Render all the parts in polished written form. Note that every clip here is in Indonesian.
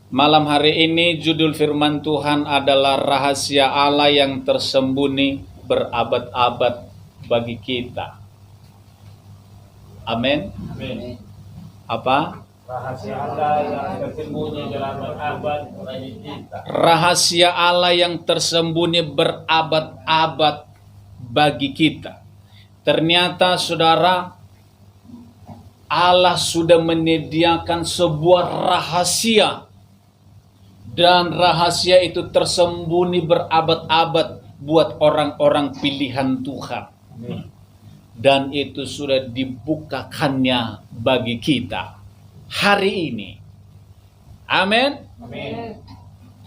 Malam hari ini judul firman Tuhan adalah rahasia Allah yang tersembunyi berabad-abad bagi kita. Amin. Amin. Apa? Rahasia Allah yang tersembunyi berabad-abad bagi kita. Rahasia Allah yang tersembunyi berabad-abad bagi kita. Ternyata saudara, Allah sudah menyediakan sebuah rahasia. Dan rahasia itu tersembunyi berabad-abad buat orang-orang pilihan Tuhan. Dan itu sudah dibukakannya bagi kita hari ini. Amin. Amin.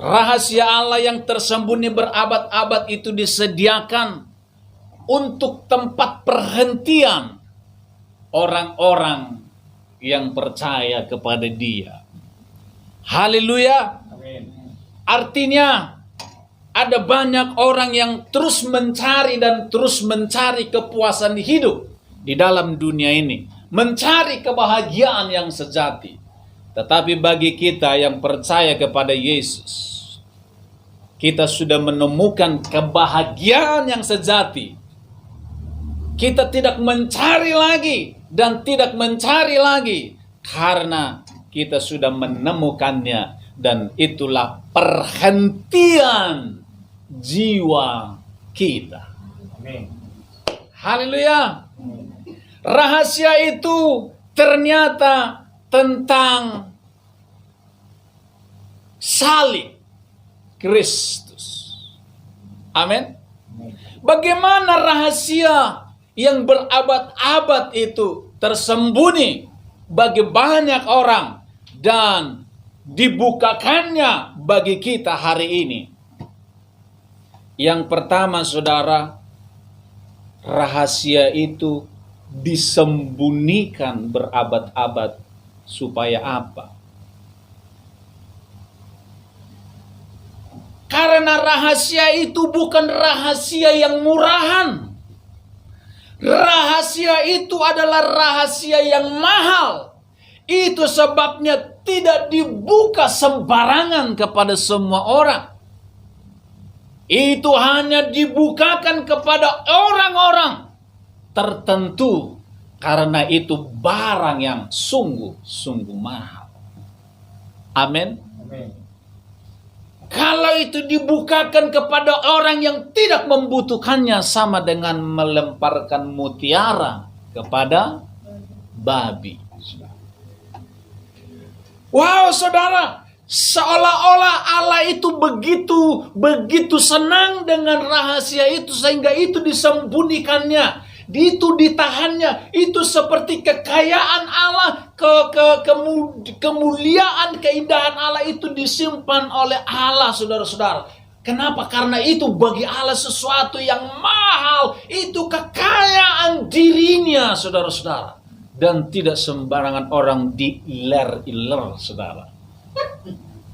Rahasia Allah yang tersembunyi berabad-abad itu disediakan untuk tempat perhentian orang-orang yang percaya kepada Dia. Haleluya. Artinya ada banyak orang yang terus mencari dan terus mencari kepuasan hidup di dalam dunia ini, mencari kebahagiaan yang sejati. Tetapi bagi kita yang percaya kepada Yesus, kita sudah menemukan kebahagiaan yang sejati. Kita tidak mencari lagi dan tidak mencari lagi karena kita sudah menemukannya. Dan itulah perhentian jiwa kita. Amin. Haleluya. Rahasia itu ternyata tentang salib Kristus. Amin. Bagaimana rahasia yang berabad-abad itu tersembunyi bagi banyak orang dan dibukakannya bagi kita hari ini. Yang pertama saudara, rahasia itu disembunyikan berabad-abad supaya apa? Karena rahasia itu bukan rahasia yang murahan. Rahasia itu adalah rahasia yang mahal. Itu sebabnya tidak dibuka sembarangan kepada semua orang. Itu hanya dibukakan kepada orang-orang tertentu. Karena itu barang yang sungguh-sungguh mahal. Amin. Amin. Kalau itu dibukakan kepada orang yang tidak membutuhkannya, sama dengan melemparkan mutiara kepada babi. Wow, saudara, seolah-olah Allah itu begitu senang dengan rahasia itu sehingga itu disembunyikannya, itu ditahannya. Itu seperti kekayaan Allah, kemuliaan, keindahan Allah itu disimpan oleh Allah, saudara-saudara. Kenapa? Karena itu bagi Allah sesuatu yang mahal, itu kekayaan dirinya, saudara-saudara. Dan tidak sembarangan orang diiler-iler, saudara.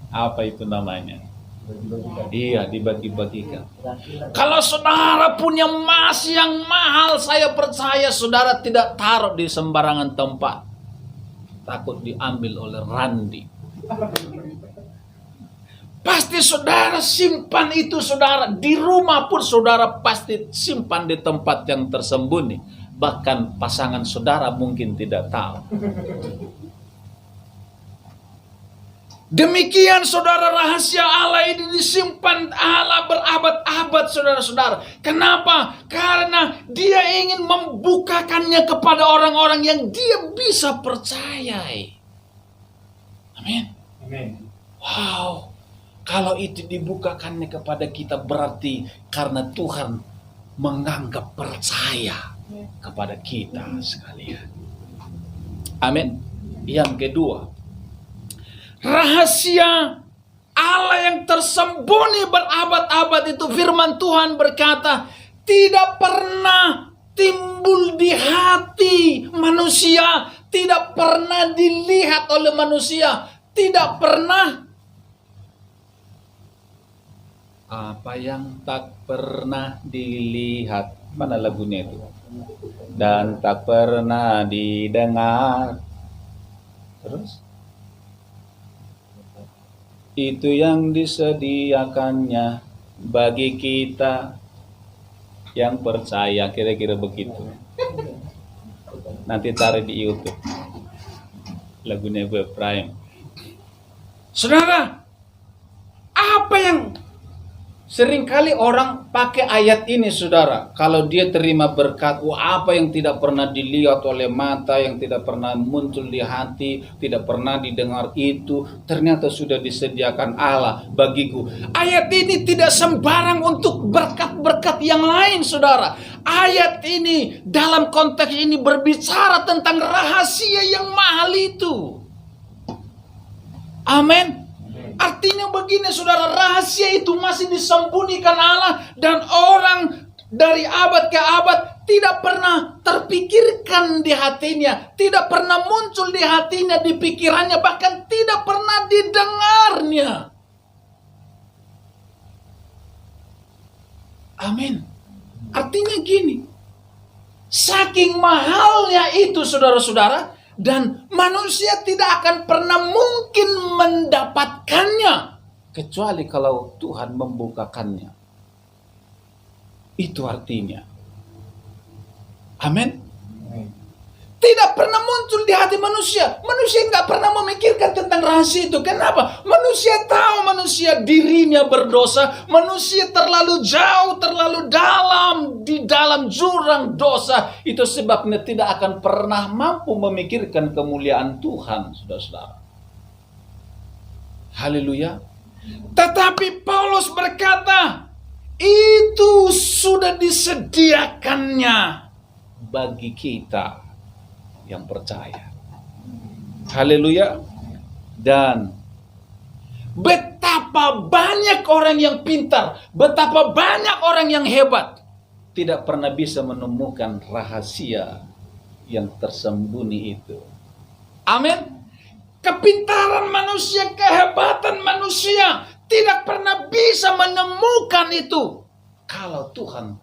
Apa itu namanya? Iya, dibagi-bagikan. Kalau saudara punya emas yang mahal, saya percaya saudara tidak taruh di sembarangan tempat. Takut diambil oleh Randi. Pasti saudara simpan itu, saudara. Di rumah pun saudara pasti simpan di tempat yang tersembunyi. Bahkan pasangan saudara mungkin tidak tahu. Demikian saudara, rahasia Allah ini disimpan Allah berabad-abad, saudara-saudara. Kenapa? Karena Dia ingin membukakannya kepada orang-orang yang Dia bisa percayai. Amin. Amin. Wow. Kalau itu dibukakannya kepada kita berarti karena Tuhan menganggap percaya kepada kita sekalian. Amin. Yang kedua, rahasia Allah yang tersembunyi berabad-abad itu, firman Tuhan berkata, tidak pernah timbul di hati manusia, tidak pernah dilihat oleh manusia, tidak pernah. Apa yang tak pernah dilihat, mana lagunya itu? Dan tak pernah didengar. Terus itu yang disediakannya bagi kita yang percaya. Kira-kira begitu. Nanti taruh di YouTube lagunya Gue Prime. Saudara, apa yang seringkali orang pakai ayat ini, saudara, kalau dia terima berkat, apa yang tidak pernah dilihat oleh mata, yang tidak pernah muncul di hati, tidak pernah didengar itu, ternyata sudah disediakan Allah bagiku. Ayat ini tidak sembarang untuk berkat-berkat yang lain, saudara. Ayat ini dalam konteks ini berbicara tentang rahasia yang mahal itu. Amin. Artinya begini, saudara, rahasia itu masih disembunyikan Allah, dan orang dari abad ke abad tidak pernah terpikirkan di hatinya, tidak pernah muncul di hatinya, di pikirannya, bahkan tidak pernah didengarnya. Amin. Artinya gini, saking mahalnya itu, saudara-saudara, dan manusia tidak akan pernah mungkin mendapatkannya kecuali kalau Tuhan membukakannya. Itu artinya. Amin. Tidak pernah muncul di hati manusia. Manusia nggak pernah memikirkan tentang rahasia itu. Kenapa? Manusia tahu manusia dirinya berdosa. Manusia terlalu jauh, terlalu dalam di dalam jurang dosa. Itu sebabnya tidak akan pernah mampu memikirkan kemuliaan Tuhan, saudara-saudara. Haleluya. Tetapi Paulus berkata, itu sudah disediakannya bagi kita yang percaya. Haleluya. Dan betapa banyak orang yang pintar, betapa banyak orang yang hebat tidak pernah bisa menemukan rahasia yang tersembunyi itu. Amin. Kepintaran manusia, kehebatan manusia tidak pernah bisa menemukan itu kalau Tuhan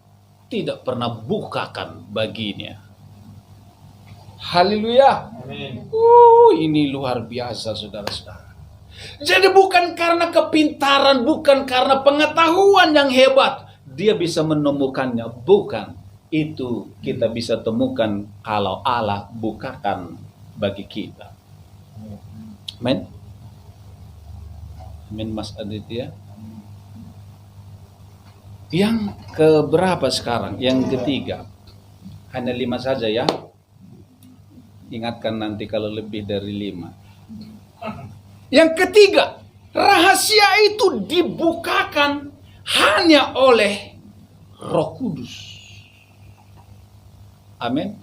tidak pernah bukakan baginya. Haleluya. Amin. Ini luar biasa, saudara-saudara. Jadi bukan karena kepintaran, bukan karena pengetahuan yang hebat dia bisa menemukannya. Bukan. Itu kita bisa temukan kalau Allah bukakan bagi kita. Amin. Amin, Mas Aditya. Yang keberapa sekarang? Yang ketiga. Hanya 5 saja ya. Ingatkan nanti kalau lebih dari 5. Yang ketiga, rahasia itu dibukakan hanya oleh Roh Kudus. Amin.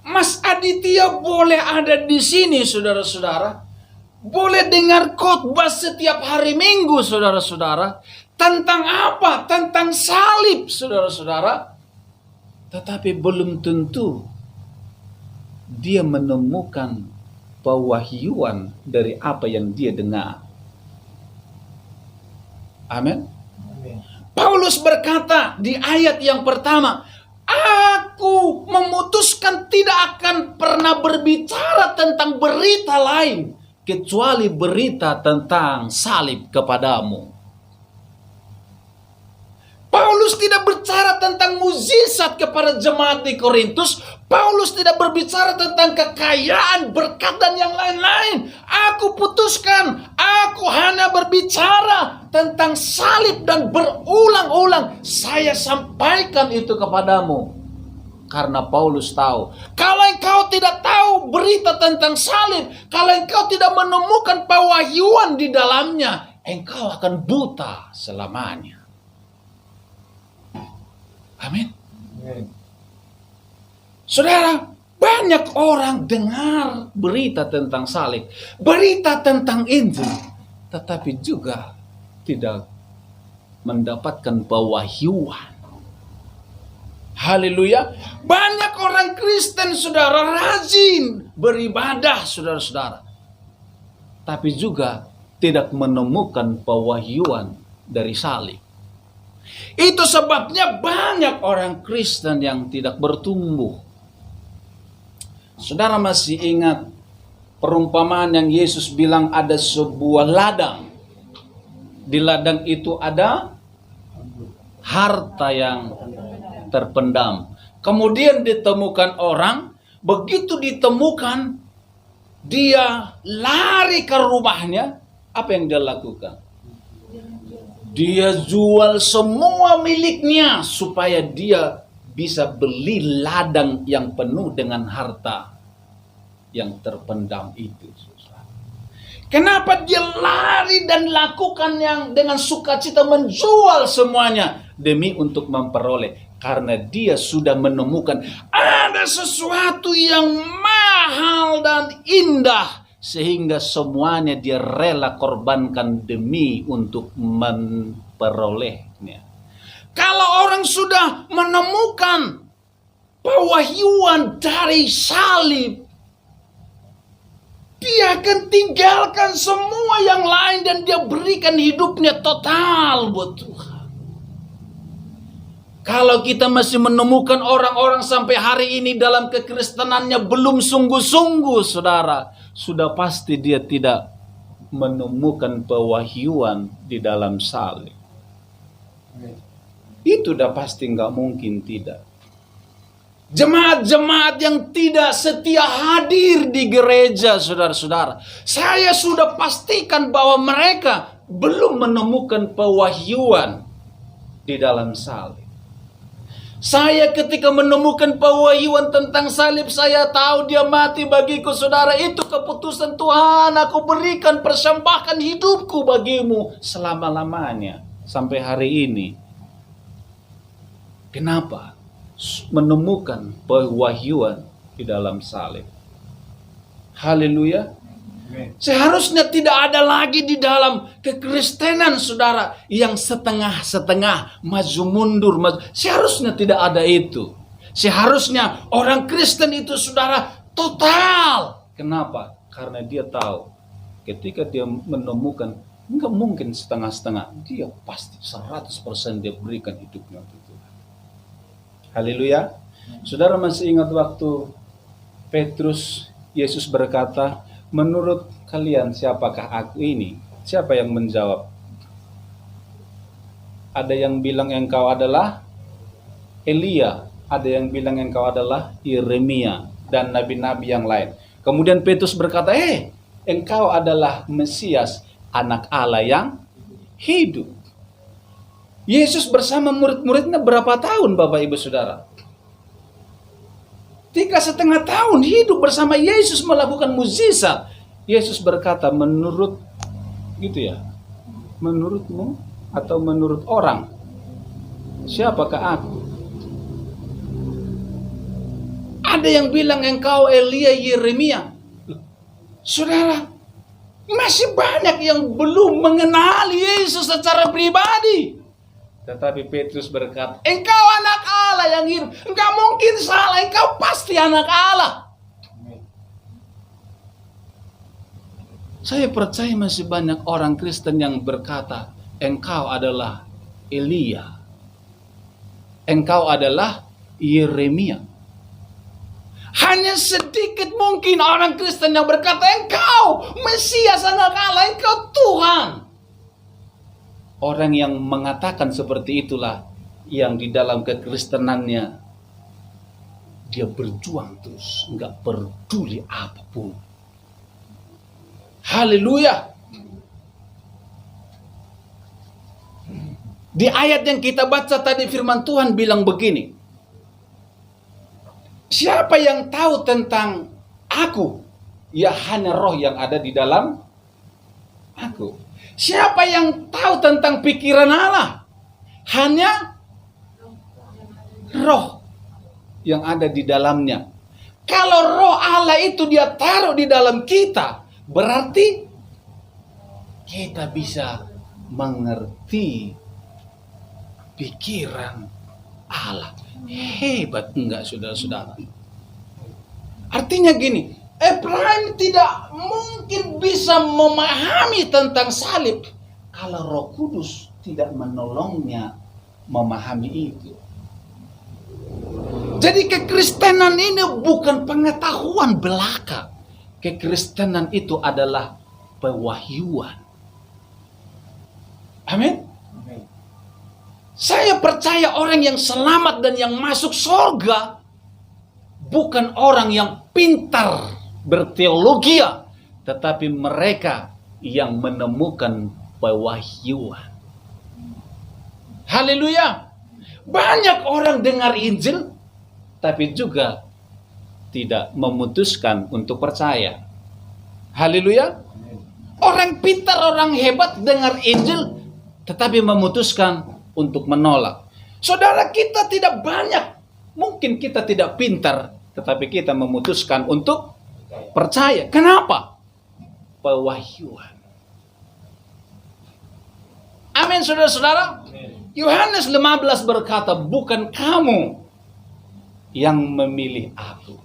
Mas Aditya boleh ada di sini, saudara-saudara. Boleh dengar khotbah setiap hari Minggu, saudara-saudara. Tentang apa? Tentang salib, saudara-saudara. Tetapi belum tentu dia menemukan pewahyuan dari apa yang dia dengar. Amin. Paulus berkata di ayat yang pertama, aku memutuskan tidak akan pernah berbicara tentang berita lain kecuali berita tentang salib kepadamu. Paulus tidak berbicara tentang mukjizat kepada jemaat di Korintus. Paulus tidak berbicara tentang kekayaan, berkat dan yang lain-lain. Aku putuskan, aku hanya berbicara tentang salib dan berulang-ulang saya sampaikan itu kepadamu. Karena Paulus tahu, kalau engkau tidak tahu berita tentang salib, kalau engkau tidak menemukan pewahyuan di dalamnya, engkau akan buta selamanya. Amin. Saudara, banyak orang dengar berita tentang salib, berita tentang Injil, tetapi juga tidak mendapatkan pewahyuan. Haleluya. Banyak orang Kristen, saudara, rajin beribadah, saudara-saudara, tapi juga tidak menemukan pewahyuan dari salib. Itu sebabnya banyak orang Kristen yang tidak bertumbuh. Saudara masih ingat Perumpamaan yang Yesus bilang ada sebuah ladang. Di ladang itu ada harta yang terpendam. Kemudian ditemukan orang, begitu ditemukan, dia lari ke rumahnya. Apa yang dia lakukan? Dia jual semua miliknya supaya dia bisa beli ladang yang penuh dengan harta yang terpendam itu. Kenapa dia lari dan lakukan yang dengan sukacita menjual semuanya demi untuk memperoleh? Karena dia sudah menemukan ada sesuatu yang mahal dan indah sehingga semuanya dia rela korbankan demi untuk memperolehnya. Kalau orang sudah menemukan pewahyuan dari salib, dia akan tinggalkan semua yang lain dan dia berikan hidupnya total buat Tuhan. Kalau kita masih menemukan orang-orang sampai hari ini dalam kekristenannya belum sungguh-sungguh, saudara, sudah pasti dia tidak menemukan pewahyuan di dalam salib. Itu udah pasti nggak mungkin tidak. Jemaat-jemaat yang tidak setia hadir di gereja, saudara-saudara, saya sudah pastikan bahwa mereka belum menemukan pewahyuan di dalam salib. Saya ketika menemukan pewahyuan tentang salib, saya tahu dia mati bagiku, saudara. Itu keputusan Tuhan. Aku berikan, persembahkan hidupku bagimu selama-lamanya sampai hari ini. Kenapa? Menemukan pewahyuan di dalam salib. Haleluya. Seharusnya tidak ada lagi di dalam kekristenan, saudara, yang setengah-setengah, maju mundur. Seharusnya tidak ada itu. Seharusnya orang Kristen itu, saudara, total. Kenapa? Karena dia tahu ketika dia menemukan, enggak mungkin setengah-setengah. Dia pasti 100% dia berikan hidupnya untuk Tuhan. Haleluya. Saudara masih ingat waktu Petrus, Yesus berkata, menurut kalian siapakah aku ini? Siapa yang menjawab? Ada yang bilang engkau adalah Elia, ada yang bilang engkau adalah Yeremia dan nabi-nabi yang lain. Kemudian Petrus berkata, engkau adalah Mesias, anak Allah yang hidup. Yesus bersama murid-muridnya berapa tahun, Bapak Ibu Saudara? 3,5 tahun hidup bersama Yesus melakukan mukjizat. Yesus berkata, menurut gitu ya, menurutmu atau menurut orang, siapakah aku? Ada yang bilang engkau Elia, Yeremia. Saudara, masih banyak yang belum mengenali Yesus secara pribadi. Tetapi Petrus berkata, engkau anak Allah yang hidup. Enggak mungkin salah, engkau pasti anak Allah. Saya percaya masih banyak orang Kristen yang berkata, engkau adalah Elia. Engkau adalah Yeremia. Hanya sedikit mungkin orang Kristen yang berkata, engkau Mesias, anak Allah, engkau Tuhan. Orang yang mengatakan seperti itulah yang di dalam kekristenannya dia berjuang terus, enggak peduli apapun. Haleluya. Di ayat yang kita baca tadi firman Tuhan bilang begini. Siapa yang tahu tentang aku? Ya hanya roh yang ada di dalam aku. Siapa yang tahu tentang pikiran Allah? Hanya roh yang ada di dalamnya. Kalau roh Allah itu dia taruh di dalam kita, berarti kita bisa mengerti pikiran Allah. Hebat enggak, saudara-saudara? Artinya gini, Abraham tidak mungkin bisa memahami tentang salib kalau Roh Kudus tidak menolongnya memahami itu. Jadi kekristenan ini bukan pengetahuan belaka. Kekristenan itu adalah pewahyuan. Amin. Saya percaya orang yang selamat dan yang masuk surga bukan orang yang pintar berteologi, tetapi mereka yang menemukan pewahyuan. Haleluya. Banyak orang dengar Injil, tapi juga tidak memutuskan untuk percaya. Haleluya. Orang pintar, orang hebat dengar Injil, tetapi memutuskan untuk menolak. Saudara, kita tidak banyak. Mungkin kita tidak pintar, tetapi kita memutuskan untuk percaya. Kenapa? Pewahyuan. Amin, saudara-saudara. Yohanes 15 berkata, bukan kamu yang memilih aku,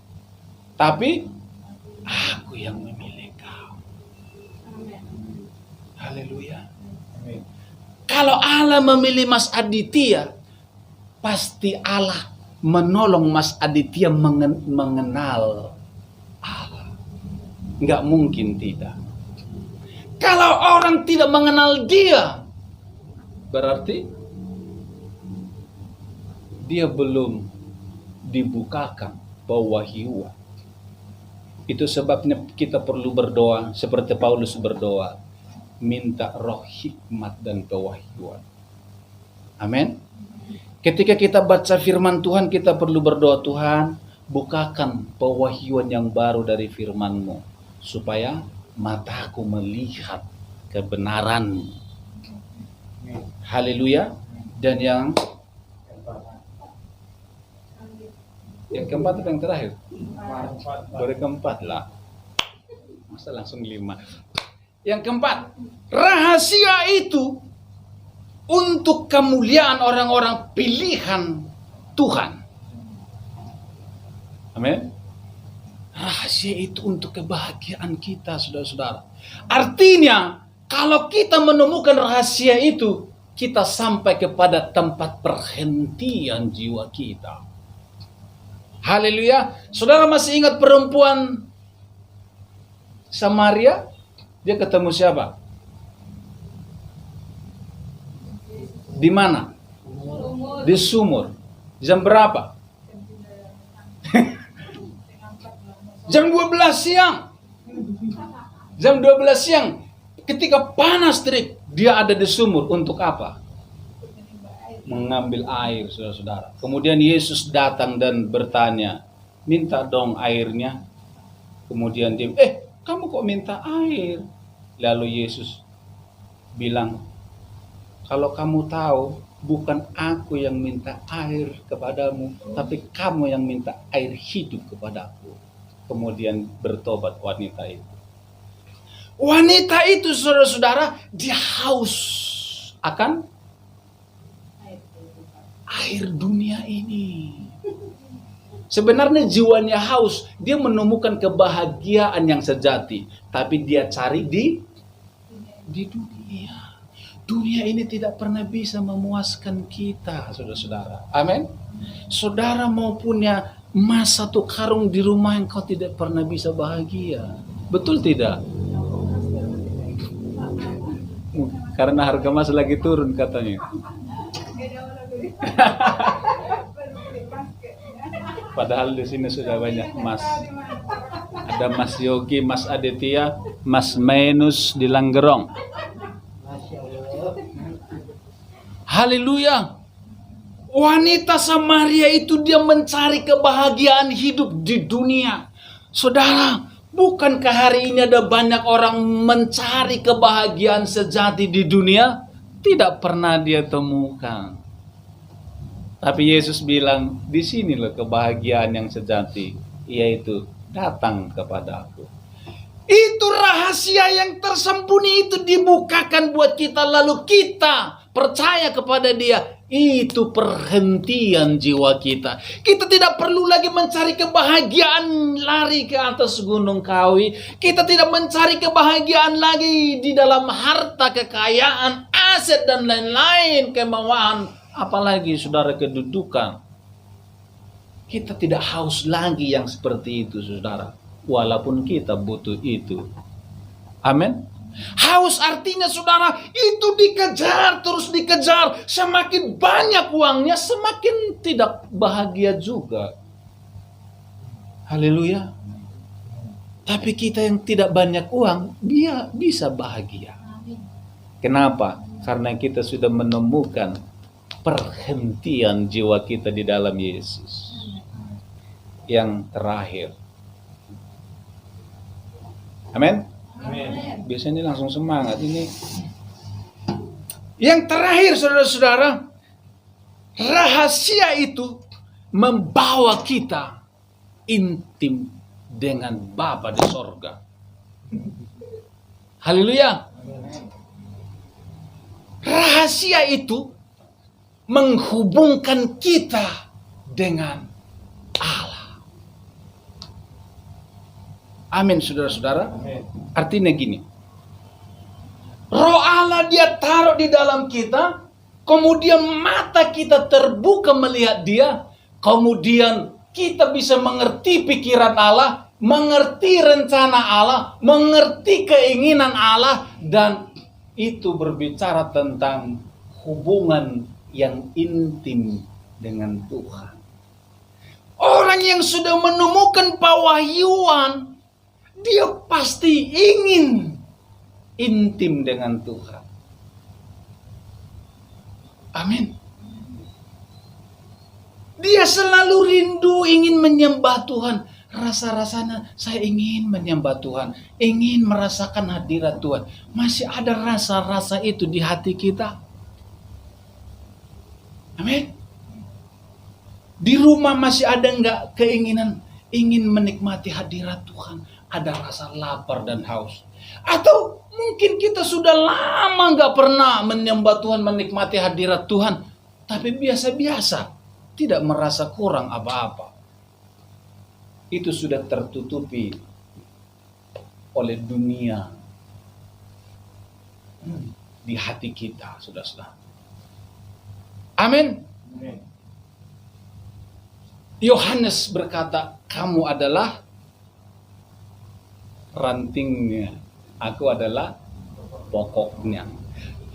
tapi aku yang memilih kau. Haleluya. Kalau Allah memilih Mas Aditya, pasti Allah menolong Mas Aditya mengenal Allah. Enggak mungkin tidak. Kalau orang tidak mengenal dia, berarti dia belum dibukakan pewahyuan. Itu sebabnya kita perlu berdoa seperti Paulus berdoa, minta roh hikmat dan pewahyuan. Amin. Ketika kita baca firman Tuhan, kita perlu berdoa, Tuhan, bukakan pewahyuan yang baru dari firman-Mu, supaya mataku melihat kebenaran. Haleluya. Dan yang keempat atau yang terakhir? Baru keempat lah. Masa langsung 5. Yang keempat, rahasia itu untuk kemuliaan orang-orang pilihan Tuhan. Amin. Rahasia itu untuk kebahagiaan kita, saudara-saudara. Artinya, kalau kita menemukan rahasia itu, kita sampai kepada tempat perhentian jiwa kita. Haleluya. Saudara masih ingat perempuan Samaria? Dia ketemu siapa? Di mana? Di sumur. Jam berapa? Jam 12 siang. Jam 12 siang. Ketika panas terik, dia ada di sumur. Untuk apa? Mengambil air, saudara-saudara. Kemudian Yesus datang dan bertanya, minta dong airnya. Kemudian dia, kamu kok minta air? Lalu Yesus bilang, kalau kamu tahu, bukan aku yang minta air kepadamu, tapi kamu yang minta air hidup kepadaku. Kemudian bertobat wanita itu. Wanita itu, saudara-saudara, dia haus akan air dunia ini. Sebenarnya jiwanya haus, dia menemukan kebahagiaan yang sejati, tapi dia cari di dunia. Dunia ini tidak pernah bisa memuaskan kita, saudara-saudara. Amin. Saudara mau punya emas 1 karung di rumah, engkau tidak pernah bisa bahagia. Betul tidak? Karena harga emas lagi turun katanya. Padahal di sini sudah banyak emas. Ada Mas Yogi, Mas Aditya, Mas Menus di Langgerong. Haleluya. Wanita Samaria itu dia mencari kebahagiaan hidup di dunia. Saudara, bukankah hari ini ada banyak orang mencari kebahagiaan sejati di dunia? Tidak pernah dia temukan. Tapi Yesus bilang, di sini loh kebahagiaan yang sejati, yaitu datang kepada aku. Itu rahasia yang tersembunyi itu dibukakan buat kita, lalu kita percaya kepada dia. Itu perhentian jiwa kita. Kita tidak perlu lagi mencari kebahagiaan lari ke atas Gunung Kawi. Kita tidak mencari kebahagiaan lagi di dalam harta, kekayaan, aset dan lain-lain, kemauan. Apalagi saudara kedudukan. Kita tidak haus lagi yang seperti itu, saudara. walaupun kita butuh itu. Amin. Haus artinya saudara, itu dikejar, terus dikejar. Semakin banyak uangnya, semakin tidak bahagia juga. Haleluya. Tapi kita yang tidak banyak uang, dia bisa bahagia. Kenapa? Karena kita sudah menemukan perhentian jiwa kita di dalam Yesus. Yang terakhir. Amin. Amin. Biasanya ini langsung semangat ini. Yang terakhir saudara-saudara, rahasia itu membawa kita intim dengan Bapa di sorga. Haleluya. Rahasia itu menghubungkan kita dengan Allah. Amin saudara-saudara. Artinya gini. Roh Allah dia taruh di dalam kita, kemudian mata kita terbuka melihat dia, kemudian kita bisa mengerti pikiran Allah, mengerti rencana Allah, mengerti keinginan Allah, dan itu berbicara tentang hubungan yang intim dengan Tuhan. Orang yang sudah menemukan pewahyuan, dia pasti ingin intim dengan Tuhan. Amin. Dia selalu rindu ingin menyembah Tuhan. Rasa-rasanya saya ingin menyembah Tuhan, ingin merasakan hadirat Tuhan. Masih ada rasa-rasa itu di hati kita. Amin. Di rumah masih ada enggak keinginan ingin menikmati hadirat Tuhan? Ada rasa lapar dan haus. Atau mungkin kita sudah lama enggak pernah menyembah Tuhan, menikmati hadirat Tuhan, tapi biasa-biasa, tidak merasa kurang apa-apa. Itu sudah tertutupi oleh dunia di hati kita, saudara-saudara. Amin. Yohanes berkata, kamu adalah rantingnya, aku adalah pokoknya.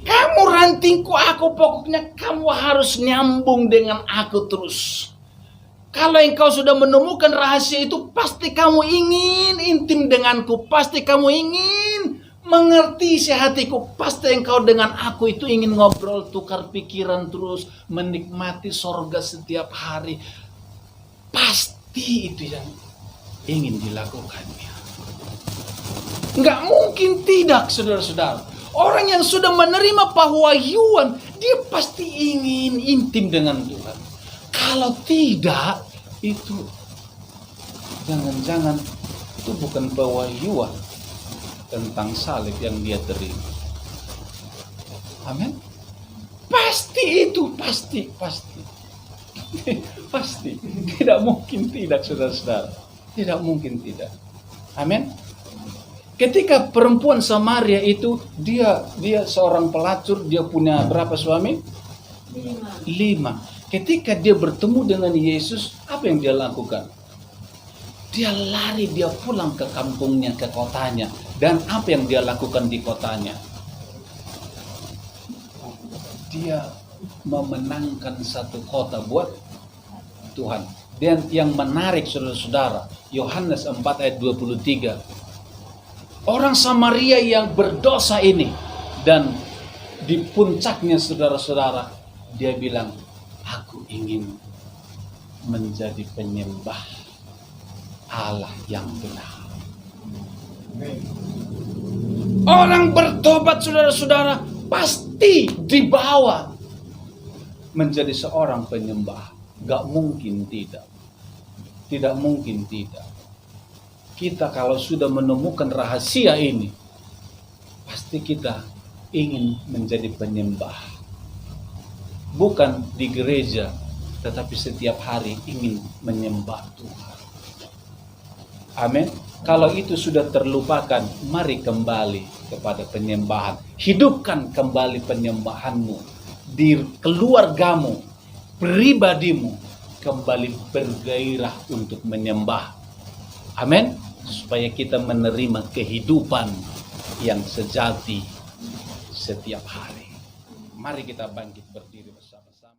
Kamu rantingku, aku pokoknya. Kamu harus nyambung dengan aku terus. Kalau engkau sudah menemukan rahasia itu, pasti kamu ingin intim denganku, pasti kamu ingin mengerti isi hatiku, pasti engkau dengan aku itu ingin ngobrol, tukar pikiran terus, menikmati sorga setiap hari. Pasti itu yang ingin dilakukannya. Nggak mungkin tidak, saudara-saudara. Orang yang sudah menerima pewahyuan, dia pasti ingin intim dengan Tuhan. Kalau tidak, itu jangan-jangan itu bukan pewahyuan tentang salib yang dia terima. Amin. Pasti itu, pasti. Pasti. Tidak mungkin tidak, saudara-saudara. Tidak mungkin tidak. Amin. Ketika perempuan Samaria itu, dia seorang pelacur, dia punya berapa suami? 5. Ketika dia bertemu dengan Yesus, apa yang dia lakukan? Dia lari, dia pulang ke kampungnya, ke kotanya. Dan apa yang dia lakukan di kotanya? Dia memenangkan satu kota buat Tuhan. Dan yang menarik, saudara-saudara, Yohanes 4 ayat 23. Orang Samaria yang berdosa ini, dan di puncaknya, saudara-saudara, dia bilang, aku ingin menjadi penyembah Allah yang benar. Orang bertobat, saudara-saudara, pasti dibawa menjadi seorang penyembah. Gak mungkin tidak. Tidak mungkin tidak. Kita kalau sudah menemukan rahasia ini, pasti kita ingin menjadi penyembah. Bukan di gereja, tetapi setiap hari ingin menyembah Tuhan. Amin. Kalau itu sudah terlupakan, mari kembali kepada penyembahan. Hidupkan kembali penyembahanmu di keluargamu, pribadimu, kembali bergairah untuk menyembah. Amin. supaya kita menerima kehidupan yang sejati setiap hari. Mari kita bangkit berdiri bersama-sama.